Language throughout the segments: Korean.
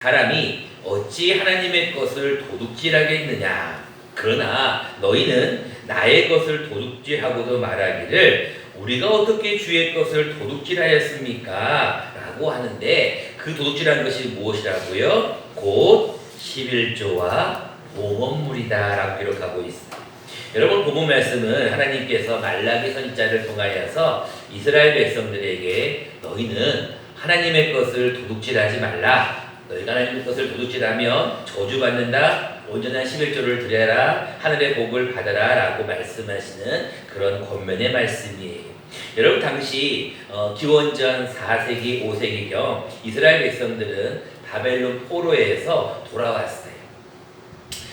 사람이 어찌 하나님의 것을 도둑질하겠느냐. 그러나 너희는 나의 것을 도둑질하고도 말하기를 우리가 어떻게 주의 것을 도둑질하였습니까? 라고 하는데 그 도둑질한 것이 무엇이라고요? 곧 11조와 봉헌물이다 라고 기록하고 있습니다. 여러분, 본문 말씀은 하나님께서 말라기 선지자를 통하여서 이스라엘 백성들에게 너희는 하나님의 것을 도둑질하지 말라. 너희가 하나님의 것을 도둑질하면 저주받는다. 온전한 11조를 드려라. 하늘의 복을 받아라. 라고 말씀하시는 그런 권면의 말씀이에요. 여러분, 당시 기원전 4세기, 5세기경 이스라엘 백성들은 바벨론 포로에서 돌아왔어요.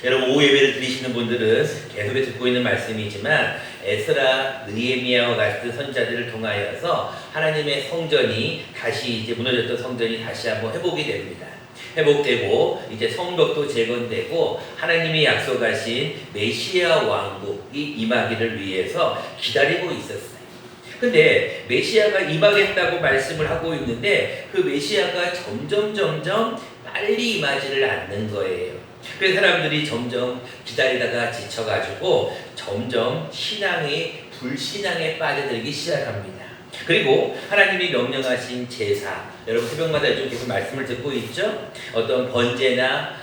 여러분, 오후 예배를 드리시는 분들은 계속 듣고 있는 말씀이지만 에스라, 느헤미야와 같은 선지자들을 통하여서 하나님의 성전이 다시 이제 무너졌던 성전이 다시 한번 회복이 됩니다. 회복되고 이제 성벽도 재건되고 하나님이 약속하신 메시아 왕국이 임하기를 위해서 기다리고 있었어요. 근데 메시아가 임하겠다고 말씀을 하고 있는데 그 메시아가 점점 빨리 임하지를 않는 거예요. 그래서 사람들이 점점 기다리다가 지쳐가지고 점점 불신앙에 빠져들기 시작합니다. 그리고 하나님이 명령하신 제사, 여러분 새벽마다 요즘 계속 말씀을 듣고 있죠? 어떤 번제나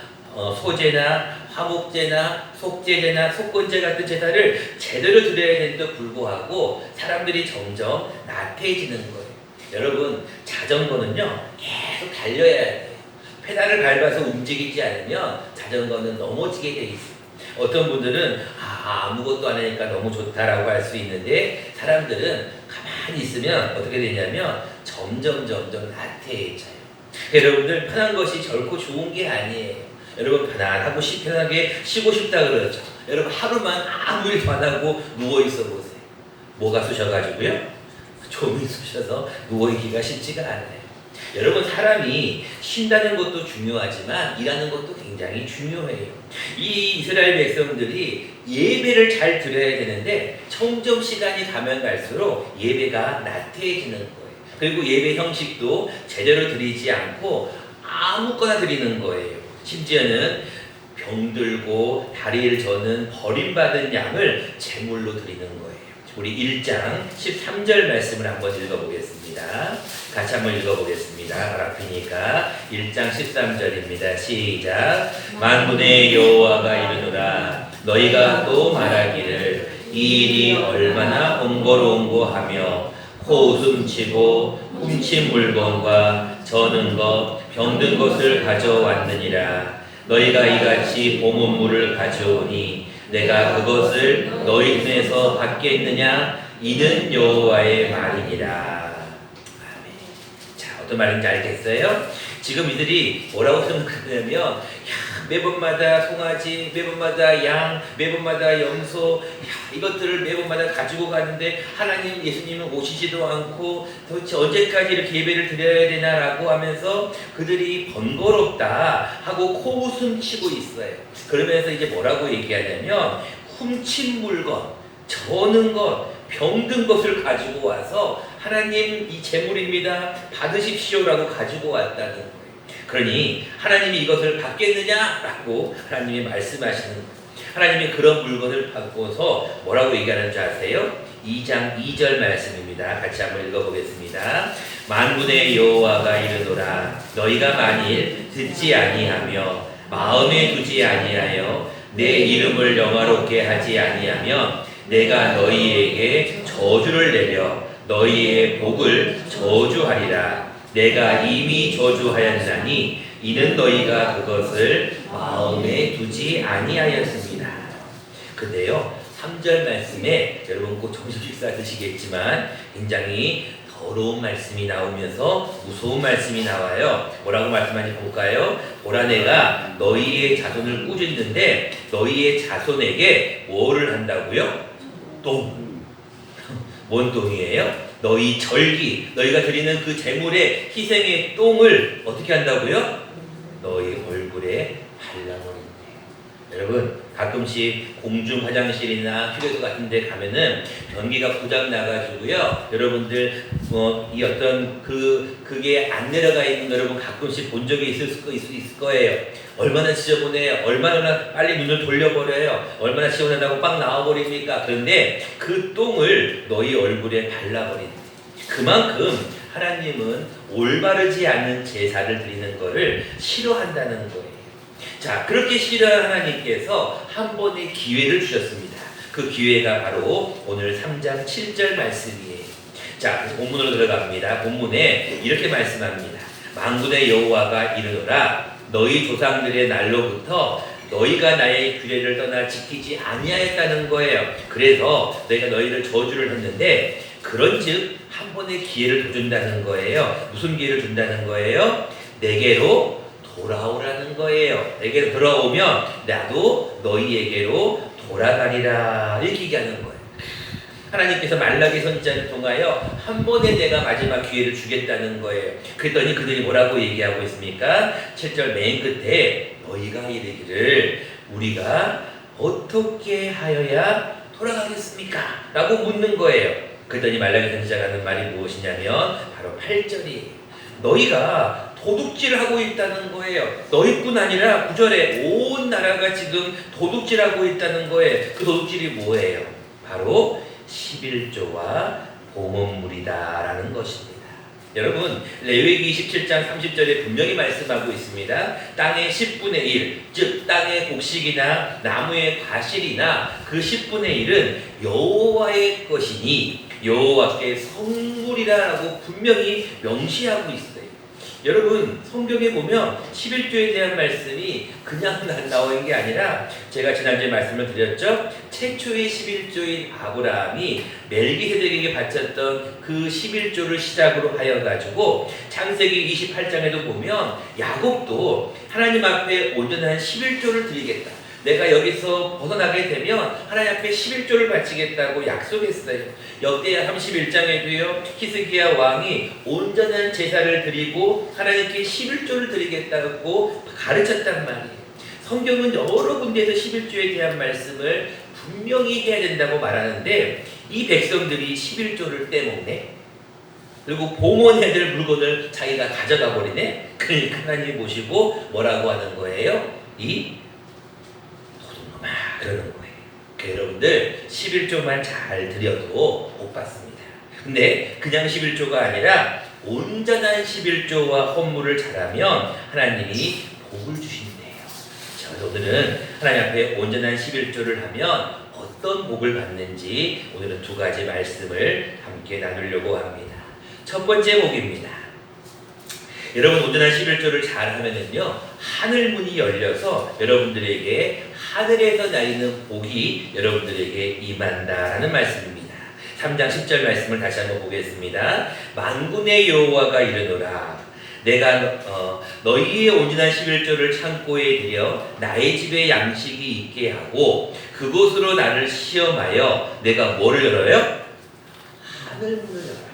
소제나 화목제나 속제제나 속건제 같은 제사를 제대로 드려야 되는데도 불구하고 사람들이 점점 나태해지는 거예요. 여러분, 자전거는요 계속 달려야 돼요. 페달을 밟아서 움직이지 않으면 자전거는 넘어지게 돼 있어요. 어떤 분들은 아무것도 안 하니까 너무 좋다라고 할 수 있는데 사람들은 가만히 있으면 어떻게 되냐면 점점 나태해져요. 여러분들, 편한 것이 결코 좋은 게 아니에요. 여러분, 편안하고 편하게 쉬고 싶다 그러죠. 여러분, 하루만 아무 일도 안 하고 누워있어 보세요. 뭐가 쑤셔가지고요? 좀이 쑤셔서 누워있기가 쉽지가 않아요. 여러분, 사람이 쉰다는 것도 중요하지만 일하는 것도 굉장히 중요해요. 이 이스라엘 백성들이 예배를 잘 드려야 되는데 점점 시간이 가면 갈수록 예배가 나태해지는 거예요. 그리고 예배 형식도 제대로 드리지 않고 아무거나 드리는 거예요. 심지어는 병들고 다리를 저는 버림받은 양을 제물로 드리는 거예요. 우리 1장 13절 말씀을 한번 읽어보겠습니다. 같이 한번 읽어보겠습니다. 앞이니까 1장 13절입니다. 시작. 만군의 여호와가 이르노라. 너희가 또 말하기를 이 일이 얼마나 번거로운고 하며 코웃음치고 훔친 물건과 저는 것 병든 것을 가져왔느니라. 너희가 이같이 봉헌물을 가져오니 내가 그것을 너희 손에서 받겠느냐? 이는 여호와의 말이니라. 아멘. 자, 어떤 말인지 알겠어요? 지금 이들이 뭐라고 생각하냐면 매번마다 송아지, 매번마다 양, 매번마다 염소, 이것들을 매번마다 가지고 가는데 하나님, 예수님은 오시지도 않고 도대체 언제까지 이렇게 예배를 드려야 되나라고 하면서 그들이 번거롭다 하고 코웃음 치고 있어요. 그러면서 이제 뭐라고 얘기하냐면 훔친 물건, 저는 것, 병든 것을 가지고 와서 하나님, 이 제물입니다. 받으십시오라고 가지고 왔다는 거예요. 그러니 하나님이 이것을 받겠느냐라고 하나님이 말씀하시는 거예요. 하나님이 그런 물건을 받고서 뭐라고 얘기하는 줄 아세요? 2장 2절 말씀입니다. 같이 한번 읽어보겠습니다. 만군의 여호와가 이르노라. 너희가 만일 듣지 아니하며 마음에 두지 아니하여 내 이름을 영화롭게 하지 아니하면 내가 너희에게 저주를 내려 너희의 복을 저주하리라. 내가 이미 저주하였나니 이는 너희가 그것을 마음에 두지 아니하였습니다. 근데요, 3절 말씀에 여러분 꼭 점심 식사 드시겠지만 굉장히 더러운 말씀이 나오면서 무서운 말씀이 나와요. 뭐라고 말씀하는지 볼까요? 보라, 내가 너희의 자손을 꾸짖는데 너희의 자손에게 뭐를 한다고요? 똥. 뭔 똥이에요? 너희 절기, 너희가 드리는 그 제물의 희생의 똥을 어떻게 한다고요? 너희 얼굴에 발라버린대. 여러분, 가끔씩 공중 화장실이나 휴게소 같은 데 가면은 변기가 고장 나가지고요. 여러분들 이 어떤 그게 안 내려가 있는 거 여러분 가끔씩 본 적이 있을 거예요. 얼마나 지저분해요. 얼마나 빨리 눈을 돌려버려요. 얼마나 지저분하다고 빵 나와버립니까? 그런데 그 똥을 너희 얼굴에 발라버린대. 그만큼 하나님은 올바르지 않은 제사를 드리는 것을 싫어한다는 거예요. 자, 그렇게 싫어하는 하나님께서 한 번의 기회를 주셨습니다. 그 기회가 바로 오늘 3장 7절 말씀이에요. 자, 본문으로 들어갑니다. 본문에 이렇게 말씀합니다. 만군의 여호와가 이르노라 너희 조상들의 날로부터 너희가 나의 규례를 떠나 지키지 아니하였다는 거예요. 그래서 너희가 너희를 저주를 했는데 그런즉 한 번의 기회를 더 준다는 거예요. 무슨 기회를 준다는 거예요? 내게로 돌아오라는 거예요. 내게로 돌아오면 나도 너희에게로 돌아가리라 이렇게 얘기하는 거예요. 하나님께서 말라기 선지자를 통하여 한 번에 내가 마지막 기회를 주겠다는 거예요. 그랬더니 그들이 뭐라고 얘기하고 있습니까? 7절 맨 끝에 너희가 이르기를 우리가 어떻게 하여야 돌아가겠습니까? 라고 묻는 거예요. 그랬더니 말라기 선지자가 하는 말이 무엇이냐면 바로 8절이에요. 너희가 도둑질하고 있다는 거예요. 너희뿐 아니라 9절에 온 나라가 지금 도둑질하고 있다는 거예요. 그 도둑질이 뭐예요? 바로 11조와 봉헌물이다라는 것입니다. 여러분 레위기 27장 30절에 분명히 말씀하고 있습니다. 땅의 10분의 1, 즉 땅의 곡식이나 나무의 과실이나 그 10분의 1은 여호와의 것이니 여호와께 성물이라고 분명히 명시하고 있어요. 여러분 성경에 보면 11조에 대한 말씀이 그냥 나온 게 아니라 제가 지난주에 말씀을 드렸죠. 최초의 11조인 아브라함이 멜기세덱에게 바쳤던 그 11조를 시작으로 하여 가지고 창세기 28장에도 보면 야곱도 하나님 앞에 온전한 11조를 드리겠다. 내가 여기서 벗어나게 되면 하나님 앞에 11조를 바치겠다고 약속했어요. 역대하 31장에도요. 히스기야 왕이 온전한 제사를 드리고 하나님께 11조를 드리겠다고 가르쳤단 말이에요. 성경은 여러 군데에서 11조에 대한 말씀을 분명히 해야 된다고 말하는데 이 백성들이 11조를 떼먹네. 그리고 봉헌해야 될 물건을 자기가 가져가 버리네. 그러니까 하나님 보시고 뭐라고 하는 거예요? 그러는 거예요. 그러니까 여러분들 11조만 잘 드려도 복 받습니다. 근데 그냥 11조가 아니라 온전한 11조와 헌물을 잘하면 하나님이 복을 주신대요. 자, 오늘은 하나님 앞에 온전한 11조를 하면 어떤 복을 받는지 오늘은 두 가지 말씀을 함께 나누려고 합니다. 첫 번째 복입니다. 여러분 온전한 11조를 잘 하면은요 하늘문이 열려서 여러분들에게 하늘에서 내리는 복이 여러분들에게 임한다라는 말씀입니다. 3장 10절 말씀을 다시 한번 보겠습니다. 만군의 여호와가 이르노라 내가 너희의 온전한 11조를 창고에 들여 나의 집에 양식이 있게 하고 그곳으로 나를 시험하여 내가 뭐를 열어요? 하늘문을 열어요.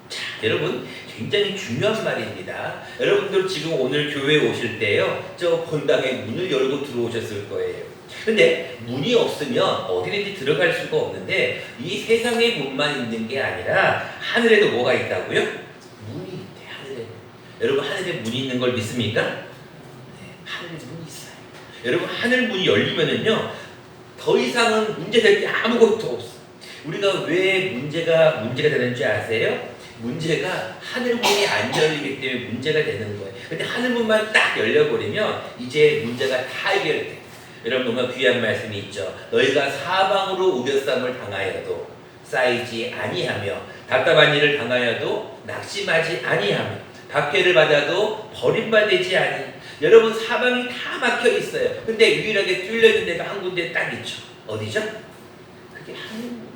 자, 여러분 굉장히 중요한 말입니다. 여러분들 지금 오늘 교회에 오실 때요, 저 본당에 문을 열고 들어오셨을 거예요. 근데 문이 없으면 어디든지 들어갈 수가 없는데 이 세상에 문만 있는 게 아니라 하늘에도 뭐가 있다고요? 문이 있대. 하늘에. 여러분 하늘에 문이 있는 걸 믿습니까? 네, 하늘에 문이 있어요. 여러분 하늘 문이 열리면은요 더 이상은 문제될 게 아무것도 없어. 우리가 왜 문제가 되는지 아세요? 문제가 하늘문이 안 열리기 때문에 문제가 되는 거예요. 근데 하늘문만 딱 열려버리면 이제 문제가 다 해결돼. 여러분 정말 귀한 말씀이 있죠. 너희가 사방으로 우겨쌈을 당하여도 쌓이지 아니하며 답답한 일을 당하여도 낙심하지 아니하며 박해를 받아도 버림받지 아니. 여러분 사방이 다 막혀 있어요. 근데 유일하게 뚫려 있는 데가 한 군데 딱 있죠. 어디죠? 그게 하늘문.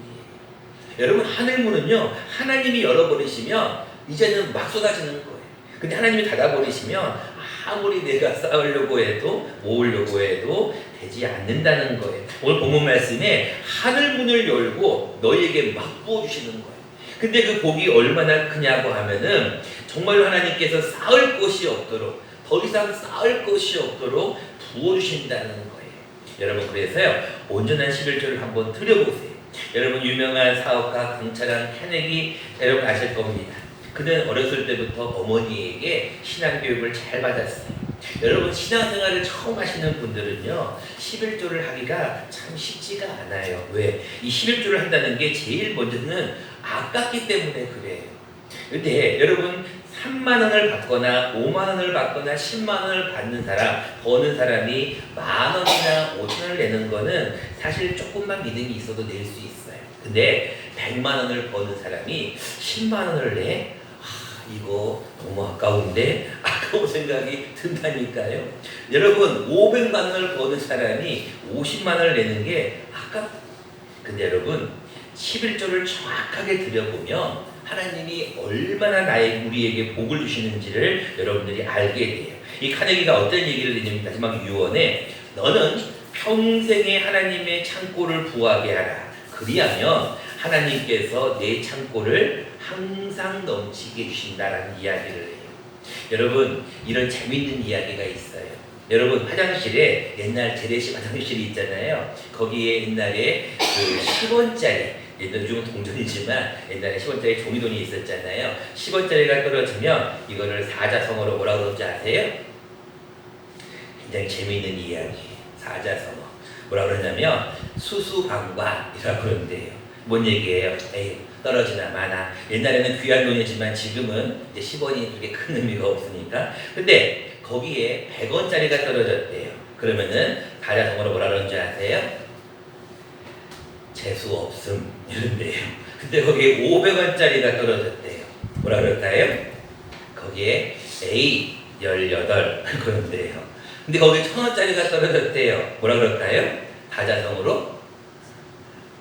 여러분 하늘문은요 하나님이 열어버리시면 이제는 막 쏟아지는 거예요. 근데 하나님이 닫아버리시면 아무리 내가 쌓으려고 해도 모으려고 해도 되지 않는다는 거예요. 오늘 본문 말씀에 하늘문을 열고 너희에게 막 부어주시는 거예요. 근데 그 복이 얼마나 크냐고 하면은 정말로 하나님께서 쌓을 곳이 없도록 더 이상 쌓을 곳이 없도록 부어주신다는 거예요. 여러분 그래서요 온전한 11조를 한번 드려보세요. 여러분 유명한 사업가 강철한 케네기 여러분 아실 겁니다. 그는 어렸을 때부터 어머니에게 신앙교육을 잘 받았어요. 여러분 신앙생활을 처음 하시는 분들은요 11조를 하기가 참 쉽지가 않아요. 왜? 이 11조를 한다는 게 제일 먼저는 아깝기 때문에 그래요. 근데 여러분 3만 원을 받거나 5만 원을 받거나 10만 원을 받는 사람, 버는 사람이 만 원이나 5천 원을 내는 거는 사실 조금만 믿음이 있어도 낼 수 있어요. 근데 100만 원을 버는 사람이 10만 원을 내? 이거 너무 아까운데? 아까운 생각이 든다니까요. 여러분 500만 원을 버는 사람이 50만 원을 내는 게 근데 여러분 11조를 정확하게 드려보면 하나님이 얼마나 우리에게 복을 주시는지를 여러분들이 알게 돼요. 이 카네기가 어떤 얘기를 했냐면 마지막 유언에 너는 평생에 하나님의 창고를 부하게 하라. 그리하면 하나님께서 내 창고를 항상 넘치게 해주신다라는 이야기를 해요. 여러분 이런 재밌는 이야기가 있어요. 여러분 화장실에 옛날 재래식 화장실이 있잖아요. 거기에 옛날에 그 10원짜리 요즘은 동전이지만 옛날에 10원짜리 종이돈이 있었잖아요. 10원짜리가 떨어지면 이거를 사자성어로 뭐라고 그러는지 아세요? 굉장히 재미있는 이야기. 사자성어. 뭐라고 그러냐면 수수방관이라고 그러는데요. 뭔 얘기예요? 에이 떨어지나 마나. 옛날에는 귀한 돈이지만 지금은 이제 10원이 그렇게 큰 의미가 없으니까. 근데 거기에 100원짜리가 떨어졌대요. 그러면은 사자성어로 뭐라 그러는지 아세요? 재수 없음 이런데요. 근데 거기에 500원짜리가 떨어졌대요. 뭐라 그럴까요? 거기에 A 18 그런데요. 근데 거기에 1000원짜리가 떨어졌대요. 뭐라 그럴까요? 사자성어로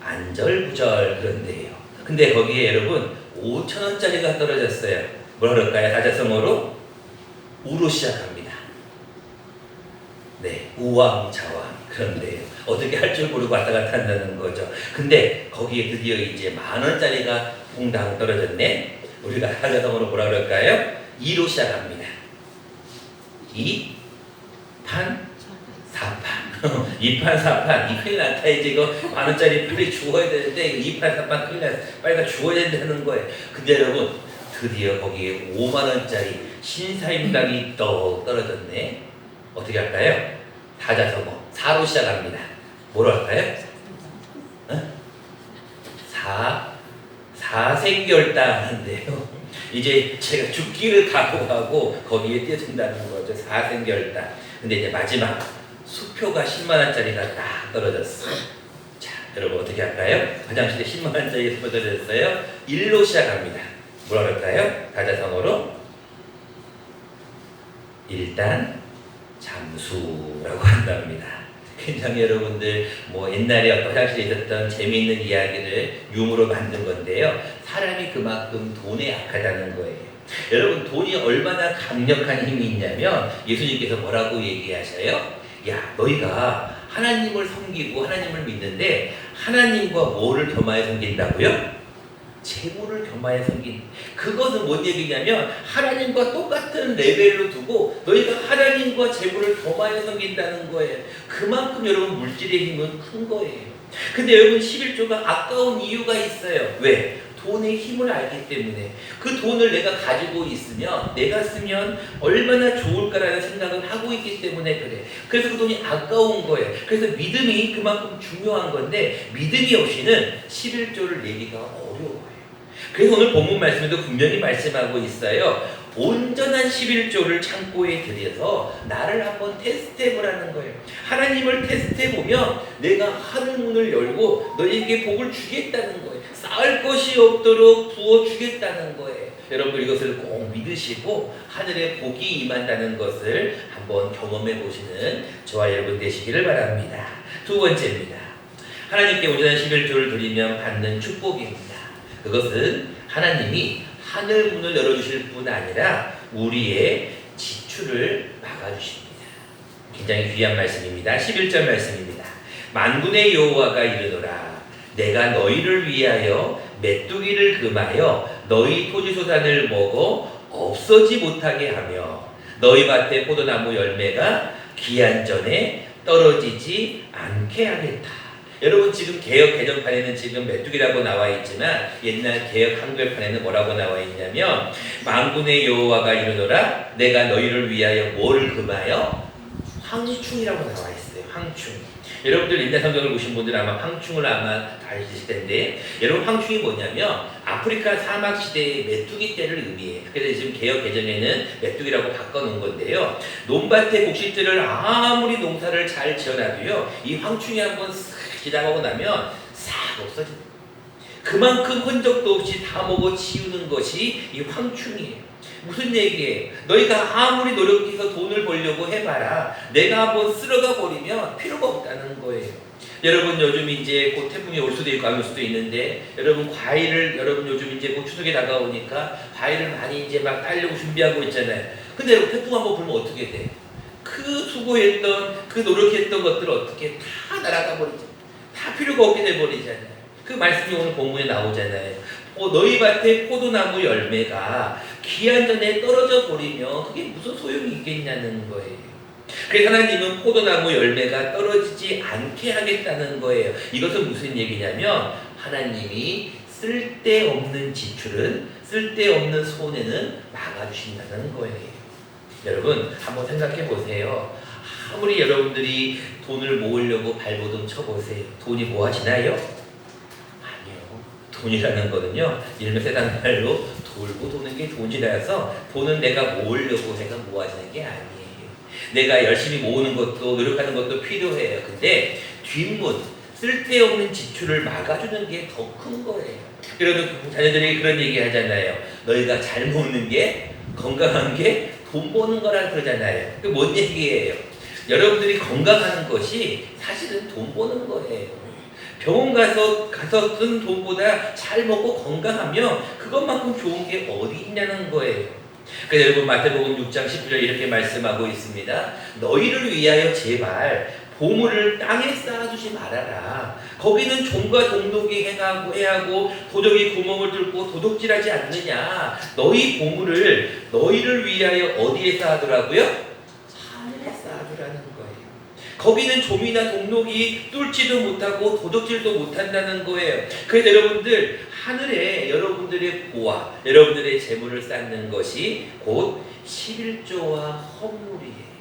안절부절 그런데요. 근데 거기에 여러분 5000원짜리가 떨어졌어요. 뭐라 그럴까요? 사자성어로 우로 시작합니다. 네, 우왕좌왕 그런데요. 어떻게 할 줄 모르고 왔다 갔다 한다는 거죠. 근데 거기에 드디어 이제 만원짜리가 퐁당 떨어졌네. 우리가 사자성어로 뭐라 그럴까요? 2로 시작합니다. 2, 판, 4판. 2판, 4판. 이 큰일 났다. 이제 이거 만원짜리 빨리 주워야 되는데 2판, 4판 큰일 났어. 빨리 주워야 된다는 거예요. 근데 여러분 드디어 거기에 5만원짜리 신사임당이 떡 떨어졌네. 어떻게 할까요? 사자성어 4로 시작합니다. 뭐로 할까요? 사생결단인데요. 이제 제가 죽기를 각오하고 거기에 뛰어든다는 거죠. 사생결단. 근데 이제 마지막 수표가 10만원짜리가 딱 떨어졌어요. 자, 여러분 어떻게 할까요? 화장실에 10만원짜리 수표 떨어졌어요. 1로 시작합니다. 뭐라 그럴까요? 사자성어로 일단 잠수라고 한답니다. 굉장히 여러분들 옛날에 어떤 화장실에 있었던 재미있는 이야기를 유머로 만든 건데요. 사람이 그만큼 돈에 약하다는 거예요. 여러분 돈이 얼마나 강력한 힘이 있냐면 예수님께서 뭐라고 얘기하셔요? 야 너희가 하나님을 섬기고 하나님을 믿는데 하나님과 뭐를 겸하여 섬긴다고요? 재물을 겸하여 섬긴. 그것은 뭔 얘기냐면 하나님과 똑같은 레벨로 두고 너희가 하나님과 재물을 겸하여 섬긴다는 거예요. 그만큼 여러분 물질의 힘은 큰 거예요. 근데 여러분 11조가 아까운 이유가 있어요. 왜? 돈의 힘을 알기 때문에. 그 돈을 내가 가지고 있으면 내가 쓰면 얼마나 좋을까라는 생각을 하고 있기 때문에 그래. 그래서 그 돈이 아까운 거예요. 그래서 믿음이 그만큼 중요한 건데 믿음이 없이는 11조를 내기가 어려워요. 그래서 오늘 본문 말씀에도 분명히 말씀하고 있어요. 온전한 11조를 창고에 들여서 나를 한번 테스트해보라는 거예요. 하나님을 테스트해보면 내가 하늘 문을 열고 너에게 복을 주겠다는 거예요. 쌓을 것이 없도록 부어주겠다는 거예요. 여러분 이것을 꼭 믿으시고 하늘의 복이 임한다는 것을 한번 경험해 보시는 저와 여러분 되시기를 바랍니다. 두 번째입니다. 하나님께 온전한 11조를 드리면 받는 축복입니다. 그것은 하나님이 하늘 문을 열어주실 뿐 아니라 우리의 지출을 막아주십니다. 굉장히 귀한 말씀입니다. 11절 말씀입니다. 만군의 여호와가 이르노라 내가 너희를 위하여 메뚜기를 금하여 너희 토지소산을 먹어 없어지 못하게 하며 너희 밭의 포도나무 열매가 기한 전에 떨어지지 않게 하겠다. 여러분 지금 개역 개정판에는 지금 메뚜기라고 나와 있지만 옛날 개역 한글판에는 뭐라고 나와 있냐면 만군의 여호와가 이르노라 내가 너희를 위하여 뭐를 금하여 황충이라고 나와 있어요. 황충. 여러분들 옛날 성경을 보신 분들은 아마 황충을 아마 다 아실 텐데 여러분 황충이 뭐냐면 아프리카 사막 시대의 메뚜기 떼를 의미해요. 그래서 지금 개역 개정에는 메뚜기라고 바꿔놓은 건데요. 논밭의 곡식들을 아무리 농사를 잘 지어놔도요 이 황충이 한번 싹 지나가고 나면 싹 없어집니다. 그만큼 흔적도 없이 다 먹어 치우는 것이 이 황충이에요. 무슨 얘기예요? 너희가 아무리 노력해서 돈을 벌려고 해봐라. 내가 한번 쓸어가 버리면 필요가 없다는 거예요. 여러분 요즘 이제 곧 태풍이 올 수도 있고 안 올 수도 있는데 여러분 과일을 여러분 요즘 이제 곧 추석에 다가오니까 과일을 많이 이제 막 따려고 준비하고 있잖아요. 근데 여러분 태풍 한번 불면 어떻게 돼? 그 수고했던 그 노력했던 것들 어떻게 다 날아가 버리죠. 다 필요가 없게 돼 버리잖아요. 그 말씀이 오늘 본문에 나오잖아요. 너희 밭에 포도나무 열매가 기한 전에 떨어져 버리면 그게 무슨 소용이 있겠냐는 거예요. 그래서 하나님은 포도나무 열매가 떨어지지 않게 하겠다는 거예요. 이것은 무슨 얘기냐면 하나님이 쓸데없는 지출은 쓸데없는 손해는 막아주신다는 거예요. 여러분 한번 생각해 보세요. 아무리 여러분들이 돈을 모으려고 발버둥 쳐보세요. 돈이 뭐 하시나요? 돈이라는 거는요, 이름의 세상 말로 돌고 도는 게 돈이라서 돈은 내가 모으려고 내가 모아지는 게 아니에요. 내가 열심히 모으는 것도 노력하는 것도 필요해요. 근데 뒷문, 쓸데없는 지출을 막아주는 게 더 큰 거예요. 그러면 자녀들이 그런 얘기 하잖아요. 너희가 잘 먹는 게 건강한 게 돈 버는 거라 그러잖아요. 그게 뭔 얘기예요? 여러분들이 건강하는 것이 사실은 돈 버는 거예요. 병원 가서 쓴 돈보다 잘 먹고 건강하면 그것만큼 좋은 게 어디 있냐는 거예요. 그래서 여러분 마태복음 6장 10절 이렇게 말씀하고 있습니다. 너희를 위하여 제발 보물을 땅에 쌓아두지 말아라. 거기는 종과 동독이 행하고 도적이 구멍을 뚫고 도둑질하지 않느냐. 너희 보물을 너희를 위하여 어디에 쌓아두라고요? 하늘에 쌓아두라는 거예요. 거기는 좀이나 동록이 뚫지도 못하고 도둑질도 못한다는 거예요. 그래서 여러분들 하늘에 여러분들의 보화, 여러분들의 재물을 쌓는 것이 곧 11조와 헌물이에요.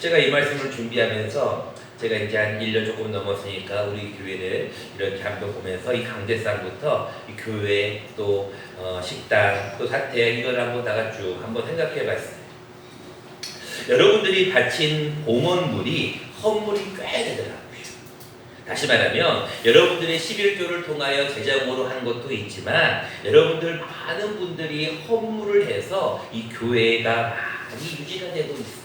제가 이 말씀을 준비하면서 제가 이제 한 1년 조금 넘었으니까 우리 교회를 이렇게 한번 보면서 이 강대상부터 이 교회 또 식당 또 사택 이걸 한번 다가 쭉 한번 생각해 봤어요. 여러분들이 바친 봉헌물이 헌물이 꽤 되더라고요. 다시 말하면 여러분들의 11조를 통하여 제자공으로 한 것도 있지만 여러분들 많은 분들이 헌물을 해서 이 교회가 많이 유지가 되고 있어요.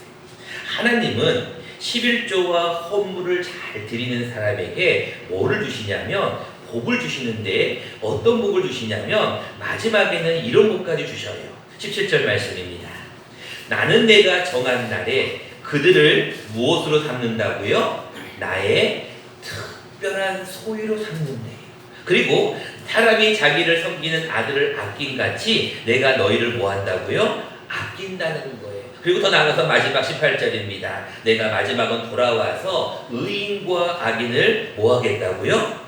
하나님은 11조와 헌물을 잘 드리는 사람에게 뭐를 주시냐면 복을 주시는데 어떤 복을 주시냐면 마지막에는 이런 복까지 주셔요. 17절 말씀입니다. 나는 내가 정한 날에 그들을 무엇으로 삼는다고요? 나의 특별한 소유로 삼는데. 그리고 사람이 자기를 섬기는 아들을 아낀 같이 내가 너희를 뭐 한다고요? 아낀다는 거예요. 그리고 더 나아가서 마지막 18절입니다. 내가 마지막은 돌아와서 의인과 악인을 뭐 하겠다고요?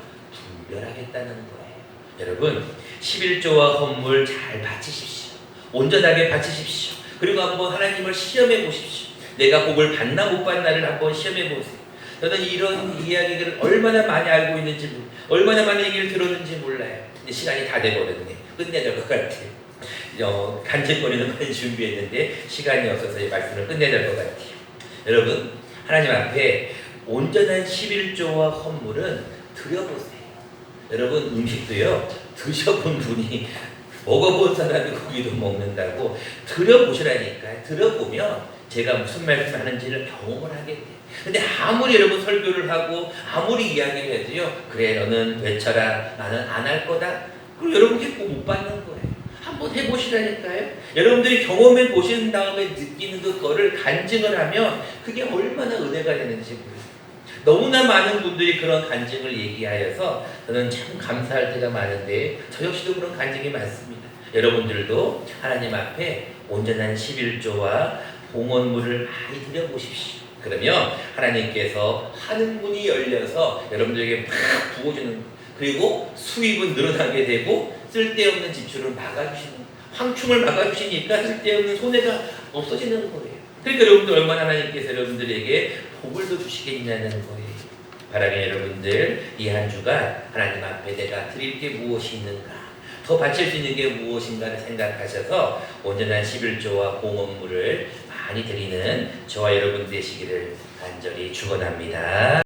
분별하겠다는 거예요. 여러분 11조와 헌물 잘 바치십시오. 온전하게 바치십시오. 그리고 한번 하나님을 시험해 보십시오. 내가 복을 받나 못 받나를 한번 시험해 보세요. 저는 이런 이야기들을 얼마나 많이 알고 있는지, 얼마나 많은 얘기를 들었는지 몰라요. 근데 시간이 다 돼버렸네. 끝내야 될 것 같아요. 간증거리는 많이 준비했는데 시간이 없어서 이 말씀을 끝내야 될 것 같아요. 여러분 하나님 앞에 온전한 11조와 헌물은 드려보세요. 여러분 음식도요 드셔본 분이 먹어본 사람이 고기도 먹는다고 드려보시라니까요. 들어보면 제가 무슨 말씀 하는지를 경험을 하게 돼요. 근데 아무리 여러분 설교를 하고 아무리 이야기를 해도요 그래 너는 외쳐라 나는 안 할 거다. 그럼 여러분 꼭 못 받는 거예요. 한번 해보시라니까요. 여러분들이 경험해 보신 다음에 느끼는 그거를 간증을 하면 그게 얼마나 은혜가 되는지 몰라요. 너무나 많은 분들이 그런 간증을 얘기하여서 저는 참 감사할 때가 많은데 저 역시도 그런 간증이 많습니다. 여러분들도 하나님 앞에 온전한 11조와 봉헌물을 많이 드려보십시오. 그러면 하나님께서 하늘 문이 열려서 여러분들에게 막 부어주는, 그리고 수입은 늘어나게 되고 쓸데없는 지출을 막아주시는, 황충을 막아주시니까 쓸데없는 손해가 없어지는 거예요. 그러니까 여러분들 얼마나 하나님께서 여러분들에게 복을 더 주시겠냐는 거예요. 바라는 여러분들, 이 한 주간 하나님 앞에 내가 드릴 게 무엇이 있는가, 더 바칠 수 있는 게 무엇인가를 생각하셔서 온전한 11조와 공헌물을 많이 드리는 저와 여러분 되시기를 간절히 축원합니다.